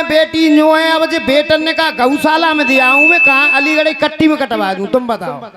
बेटी न्यो है। अब जे बेटन ने कहा गौशाला में दिया हूं मैं, कहा अलीगढ़ कट्टी में कटवा दूं, तुम बताओ।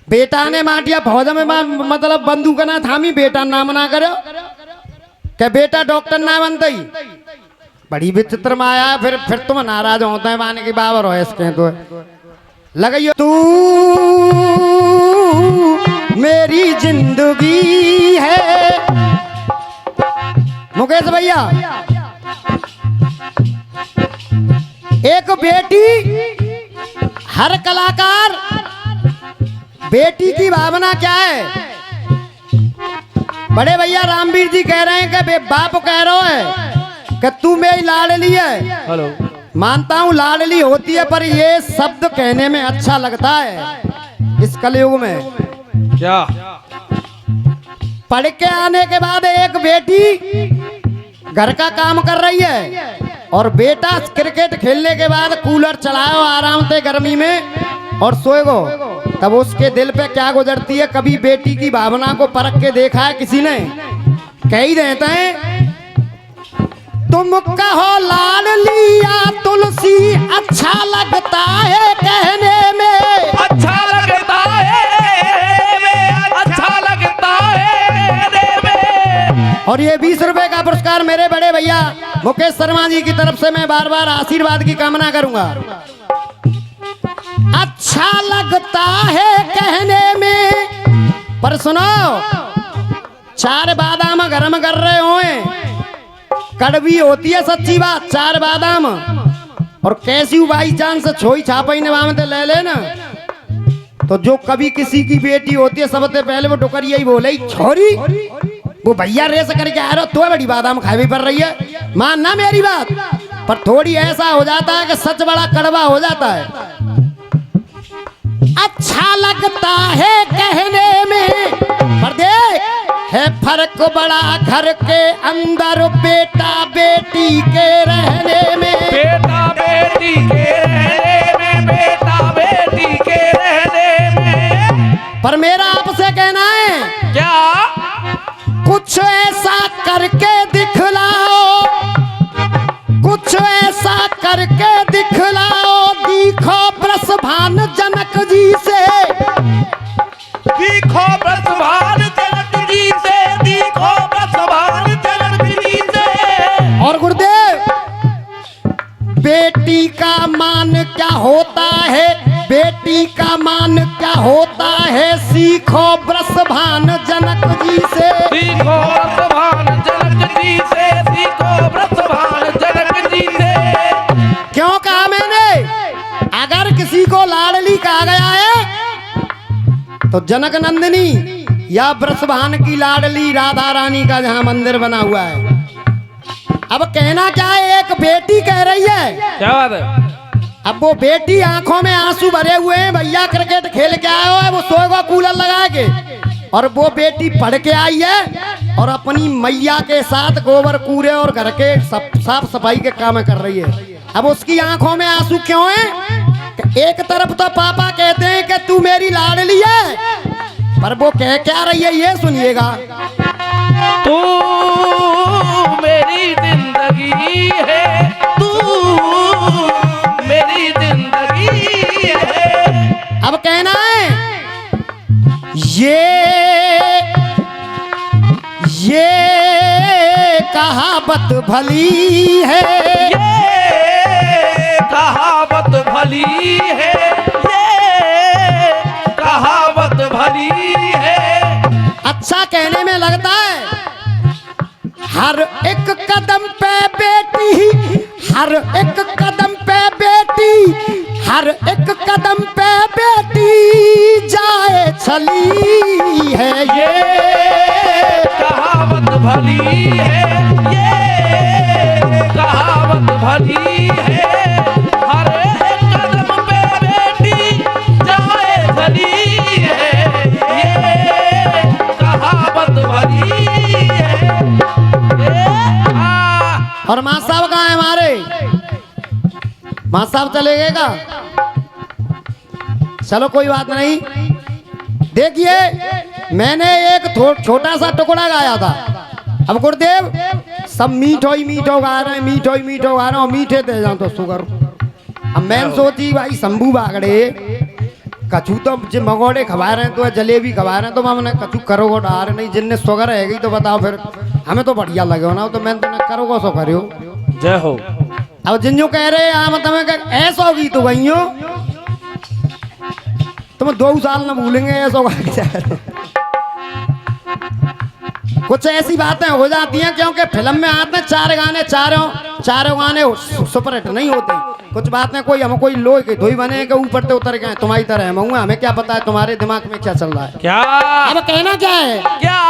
बेटा ने माटिया फौज में मतलब बंदूक ना थामी, बेटा नाम ना करो क्या बेटा डॉक्टर ना बनता ही। बड़ी विचित्र माया। फिर तुम नाराज होते हैं माने की बाबर हो इसके तो लगाइयो तू मेरी जिंदगी है। मुकेश भैया, एक बेटी, हर कलाकार बेटी की भावना क्या है। बड़े भैया रामवीर जी कह रहे हैं कि बाप कह रहा है कि तू मेरी लाडली है। हेलो, मानता हूं लाडली होती है, पर ये शब्द कहने में अच्छा लगता है इस कलयुग में। क्या पढ़ के आने के बाद एक बेटी घर का काम कर रही है और बेटा क्रिकेट खेलने के बाद कूलर चलाओ आराम से गर्मी में और सोएगो, तब उसके दिल पे क्या गुजरती है। कभी बेटी की भावना को परख के देखा है किसी ने? कह ही देते हैं तुम कहो लाडली या तुलसी, अच्छा लगता है कहने में, अच्छा लगता है, अच्छा लगता है कहने में। और ये 20 रुपए का पुरस्कार मेरे बड़े भैया मुकेश शर्मा जी की तरफ से मैं बार बार आशीर्वाद की कामना करूंगा। अच्छा लगता है कहने में, पर सुनो, 4 बादाम गरम कर रहे होए, कड़वी होती है सच्ची बात 4 बादाम, और कैसी बाई चांस छोई छापाई ने वाम ले लेना, तो जो कभी किसी की बेटी होती है सबसे पहले वो टुकरिया ही बोले छोरी, वो भैया रेस करके आ रहा तो बड़ी बादाम खाई भी पड़ रही है। मानना मेरी बात, पर थोड़ी ऐसा हो जाता है कि सच बड़ा कड़वा हो जाता है। अच्छा लगता है कहने में, पर देख है फर्क बड़ा घर के अंदर बेटा बेटी के रहने में, बेटा बेटी के रहने में, बेटा बेटी के रहने में। पर मेरा आपसे कहना है क्या कुछ ऐसा करके दिखलाओ, कुछ ऐसा करके दिखलाओ, दिखो ब्रसभान जनक जी से, दिखो ब्रसभान जनक जी से, दिखो ब्रसभान जनक जी से। और गुरुदेव बेटी का मान क्या होता है, बेटी का मान क्या होता है, सीखो ब्रसभान जनक जी से, सीखो ब्रसभान जनक जी से, सीखो ब्रसभान जनक जी से। क्यों कहा मैंने? अगर किसी को लाडली कहा गया है तो जनक नंदिनी या ब्रसभान की लाडली राधा रानी का जहां मंदिर बना हुआ है। अब कहना क्या है, एक बेटी कह रही है, क्या बात है? अब वो बेटी आंखों में आंसू भरे हुए हैं, भैया क्रिकेट खेल के आया है, वो सोएगा कूलर लगा के, और वो बेटी पढ़ के आई है और अपनी मैया के साथ गोबर कूड़े और घर के साफ सफाई के काम कर रही है। अब उसकी आंखों में आंसू क्यों है? एक तरफ तो पापा कहते हैं कि तू मेरी लाडली है, पर वो कह क्या रही है ये सुनिएगा। तू मेरी जिंदगी है, तू मेरी जिंदगी है। अब कहना है ये कहावत भली है, ये कहावत भली है, ये कहावत भली है। अच्छा कहने में लगता है, हर एक कदम पे बेटी, हर एक कदम पे बेटी, हर एक कदम पे बेटी जाए चली है, ये कहावत भली है, ये कहावत भली है। हर एक कदम पे बेटी जाए भली है, ये कहावत भली है। और मां साहब कहाँ है हमारे? मां साहब चले गए का? चलो कोई बात नहीं। देखिए मैंने एक छोटा सा टुकड़ा गाया था। अब गुरुदेव सब मीठो ही मीठो गा रहे हैं, मीठो ही मीठो गा रहे हैं, और मीठे दे जाओ तो शुगर। अब मैं सोची भाई शंभू बागड़े कछु तो जे मगोड़े खवा रहे हैं तो जलेबी खवा रहे हैं, तो मैंने कछु करोगो डार नहीं, जिनने शुगर है तो बताओ फिर हमें तो बढ़िया लगे ना, तो मैंने तो करोगो सो करो। जय हो। अब जिन कह रहे मतलब ऐसा होगी तो वही तुम 2 साल न भूलेंगे ऐसा होगा। कुछ ऐसी बातें हो जाती हैं क्योंकि फिल्म में आते हैं 4 गाने, चारों गाने सुपरहिट नहीं होते। कुछ बातें कोई लोहे के धोई बने के ऊपर से उतर गए तुम्हारी तरह हम, हमें क्या पता है तुम्हारे दिमाग में क्या चल रहा है। क्या अब कहना क्या है? क्या?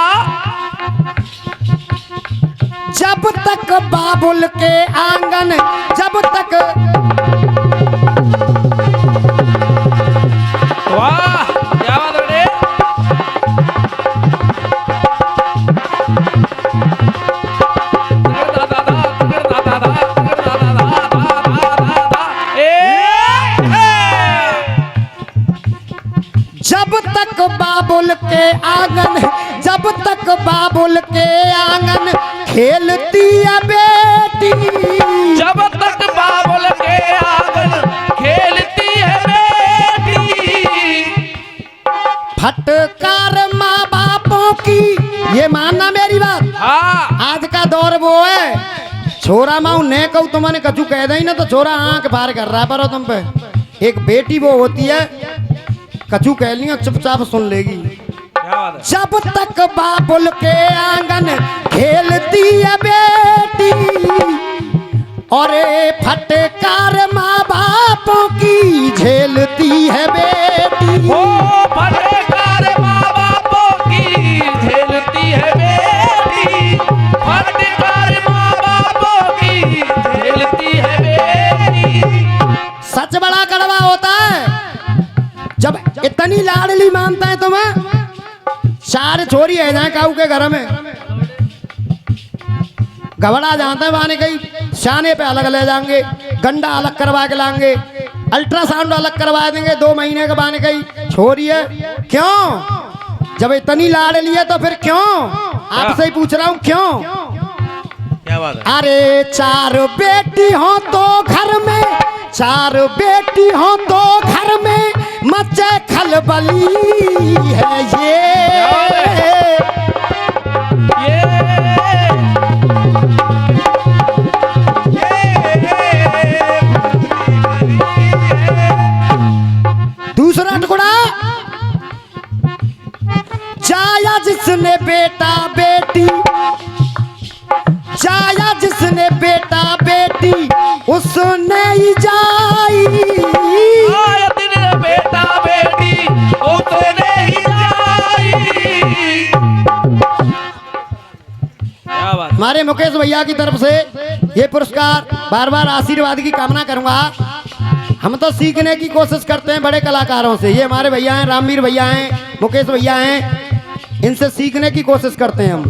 जब तक बाबुल के आंगन, जब तक वाह क्या बात है। जब तक बाबुल के आंगन, जब तक बाबुल के आंगन खेलती है बेटी, जब तक बाबुल के आंगन खेलती है बेटी, फटकार माँ बापों की, ये मानना मेरी बात। हाँ आज का दौर वो है, छोरा माऊ ने कहूँ तुमने कछु कह दई ना तो छोरा आंख पार कर रहा है पर तुम पे। एक बेटी वो होती है कछु कह लिया चुपचाप सुन लेगी। क्या बात है। जब तक बाबुल के आंगन खेलती है बेटी, और फटकार माँ बापों की झेलती है बेटी। ओ फटकार माँ बापों की झेलती है बेटी, फटकार माँ बापों की झेलती है बेटी। सच बड़ा कड़वा होता है जब इतनी लाडली मानता है तुम्हें। 4 छोरी है जाए काऊ के घर में, घबरा जाते हैं वहां कहीं शाने पे अलग ले जाएंगे, गंडा अलग करवा के लाएंगे, अल्ट्रासाउंड अलग करवा देंगे 2 महीने के बाद कहीं छोरी है। क्यों? जब इतनी लाडली है तो फिर क्यों? आपसे ही पूछ रहा हूं क्यों? क्या बात है। अरे 4 बेटी हो तो घर में, 4 बेटी हो तो घर में मचे खलबली है दूसरा टुकड़ा, जाया जिसने बेटा बेटी, जाया जिसने बेटा बेटी उसने ही जाई, आया दिन बेटा बेटी उसने ही जाई। क्या बात। हमारे मुकेश भैया की तरफ से ये पुरस्कार बार बार आशीर्वाद की कामना करूंगा। हम तो सीखने की कोशिश करते हैं बड़े कलाकारों से। ये हमारे भैया हैं, रामवीर भैया हैं, मुकेश भैया हैं, इनसे सीखने की कोशिश करते हैं हम।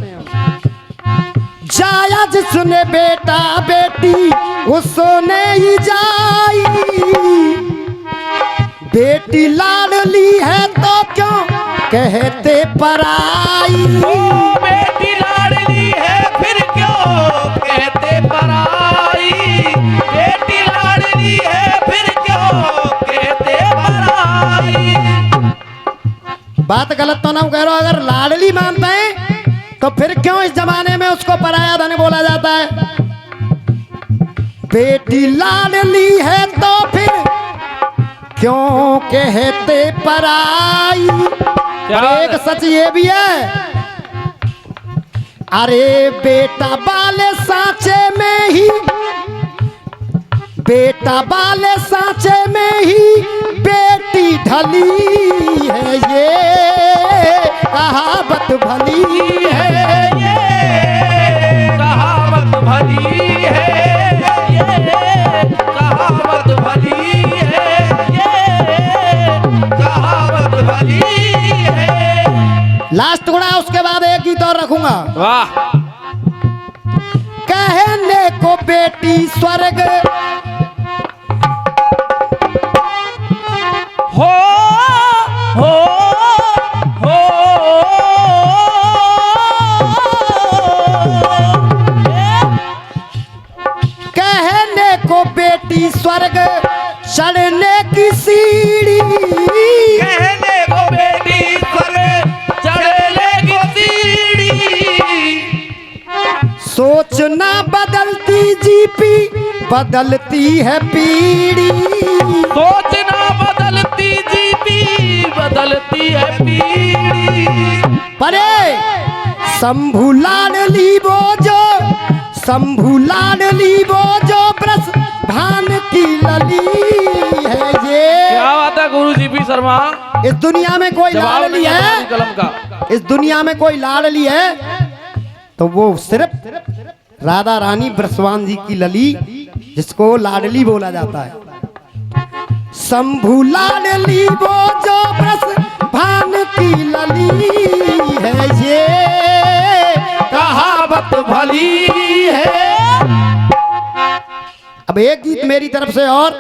जाया जिसने बेटा बेटी उसने ही जाई, बेटी लाडली है तो क्यों कहते पराई। ओ बेटी लाडली है फिर क्यों कहते पराई, बेटी लाडली है फिर क्यों कहते पराई। बात गलत तो ना कह रहा, अगर लाडली मानते हैं तो फिर क्यों इस जमाने में उसको पराया धन बोला जाता है। बेटी लाडली है तो फिर क्यों कहते पराई। और एक सच ये भी है, अरे बेटा बाले सांचे में ही, बेटा बाले सांचे में ही बेटी ढली है, ये कहावत भली है, ये कहावत भली है, ये कहावत भली है, ये कहावत भली है। लास्ट टुकड़ा, उसके बाद एक गीत और रखूंगा। वाह। कहने को बेटी स्वर्ग हो हो हो की सीढ़ी, कहने को बेटी सर चढ़ लेगी सीढ़ी। सोच ना बदलती जीपी, बदलती है पीढ़ी। सोचना बदलती जीती, बदलती है पीढ़ी। परे शंभू लाडली वो जो, शंभू लाडली वो जो ब्रस भान की लली है ये। क्या बात है गुरु जी पी शर्मा, इस दुनिया में कोई जवाब लाडली नहीं है है, कलम का। इस दुनिया में कोई लाडली है तो वो सिर्फ राधा रानी ब्रसवान जी की लली, जिसको लाडली बोला जाता है। शंभू लाडली वो जो ब्रस भान की लली है ये, कहावत भली है। अब एक गीत मेरी तरफ से और